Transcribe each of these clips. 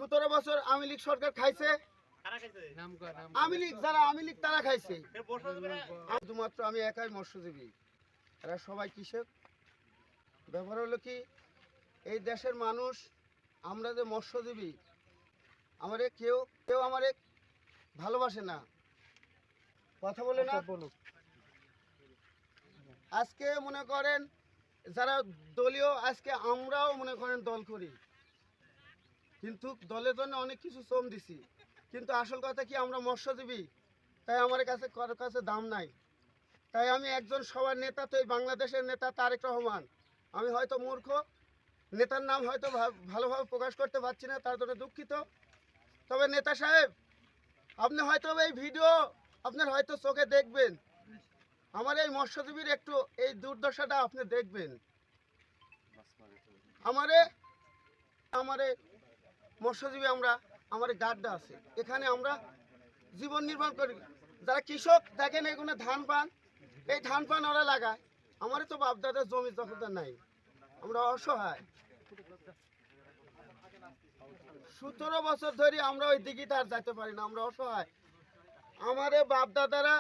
17 বছর আওয়ামী লীগ সরকার খাইছে। আওয়ামী লীগ যারা আওয়ামী লীগ তারা খাইছে। শুধুমাত্র আমি একাই মৎস্যজীবী, এরা সবাই কৃষক। ব্যাপার হলো কি, এই দেশের মানুষ আমরা যে মৎস্যজীবী, আমারে কেউ কেউ আমারে ভালোবাসে না, কথা বলে না। আজকে মনে করেন যারা দলীয়, আজকে আমরাও মনে করেন দল করি, কিন্তু দলের জন্য অনেক কিছু শ্রম দিছি, কিন্তু আসল কথা কি আমরা মৎস্যজীবী, তাই আমার কাছে কারোর কাছে দাম নাই। তাই আমি একজন সবার নেতা, তো এই বাংলাদেশের নেতা তারেক রহমান। আমি হয়তো মূর্খ, নেতার নাম হয়তো ভালোভাবে প্রকাশ করতে পারছি না, তার জন্য দুঃখিত। তবে নেতা সাহেব, আপনি হয়তো এই ভিডিও আপনার হয়তো চোখে দেখবেন, আমার এই মৎস্যজীবীর একটু এই দুর্দশাটা আপনি দেখবেন। আমারে মৎস্যজীবী আমরা, আমার গাড্ডা আছে, এখানে আমরা জীবন নির্বাহ করি। যারা কৃষক দেখেন এগুলো ধান পান, এই ধান পান ওরা লাগায়, আমারও তো বাপদাদার জমি জমিদার নাই, আমরা অসহায়। 17 বছর ধরে আমরা ওই দিঘিতে আর যেতে পারি না, আমরা অসহায়। আমাদের বাপদাদারা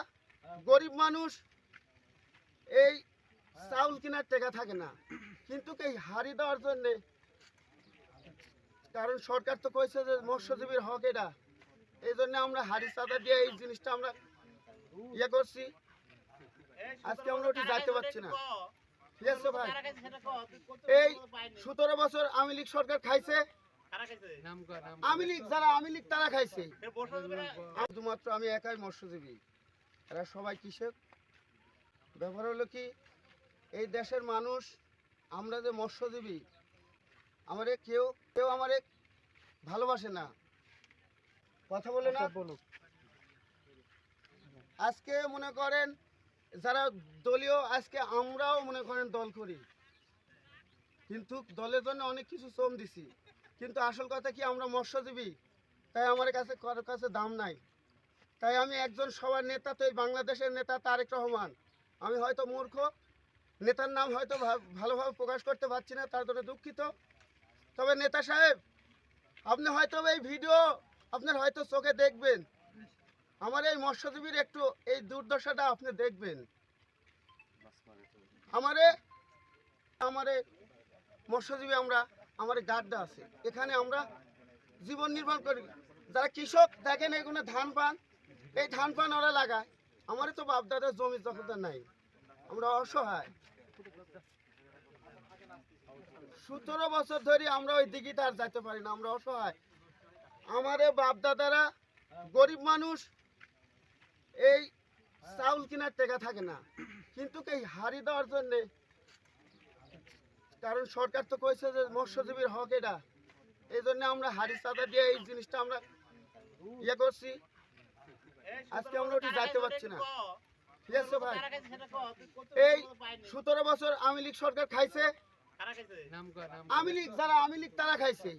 গরিব মানুষ, এই চাউল কেনার টাকা থাকে না, কিন্তু এই হাড়ি দেওয়ার জন্যে, কারণ সরকার তো কইছে যে মৎস্যজীবীর হক এটা, এই জন্য আমরা হাড়ি চাঁদা দিয়ে এই জিনিসটা আমরা ইয়ে করছি। আজকে আমরা ওটি যাইতে পারছি না, ঠিক আছে ভাই। এই 17 বছর আওয়ামী লীগ সরকার খাইছে। আওয়ামী লীগ যারা আওয়ামী লীগ তারা খাইছে। শুধুমাত্র আমি একাই মৎস্যজীবী, এরা সবাই কৃষক। ব্যাপার হলো কি, এই দেশের মানুষ আমরা যে মৎস্যজীবী, আমারে কেউ কেউ আমারে ভালোবাসে না, কথা বলে না। আজকে মনে করেন যারা দলীয়, আজকে আমরাও মনে করেন দল করি, কিন্তু দলের জন্য অনেক কিছু শ্রম দিছি, কিন্তু আসল কথা কি আমরা মৎস্যজীবী, তাই আমার কাছে কারোর কাছে দাম নাই। তাই আমি একজন সবার নেতা, তো এই বাংলাদেশের নেতা তারেক রহমান। আমি হয়তো মূর্খ, নেতার নাম হয়তো ভালোভাবে প্রকাশ করতে পারছি না, তার জন্য দুঃখিত। তবে নেতা সাহেব, আপনি হয়তো এই ভিডিও আপনার হয়তো চোখে দেখবেন, আমার এই মৎস্যজীবীর একটু এই দুর্দশাটা আপনি দেখবেন। আমারে মৎস্যজীবী আমরা, আমার গাড্ডা আছে, এখানে আমরা জীবন নির্বাহ করি। যারা কৃষক দেখেন এগুলো ধান পান, এই ধান পান ওরা লাগায়, আমারও তো বাপদাদার জমি জমিদার নাই, আমরা অসহায়। 17 বছর ধরে আমরা ওই দিঘিতে আর যেতে পারি না, আমরা অসহায়। আমাদের বাপদাদারা গরিব মানুষ, এই চাউল কেনার টাকা থাকে না, কিন্তু এই হাড়ি দেওয়ার জন্যে, কারণ সরকার তো কইছে যে মৎস্যজীবীর হক এটা, এই জন্য আমরা হাড়ি চাঁদা দিয়ে এই জিনিসটা আমরা ইয়ে করছি। আজকে আমরা ওটি যাইতে পারছি না, ঠিক আছে ভাই। এই 17 বছর আওয়ামী লীগ সরকার খাইছে। আওয়ামী লীগ যারা আওয়ামী লীগ তারা খাইছে।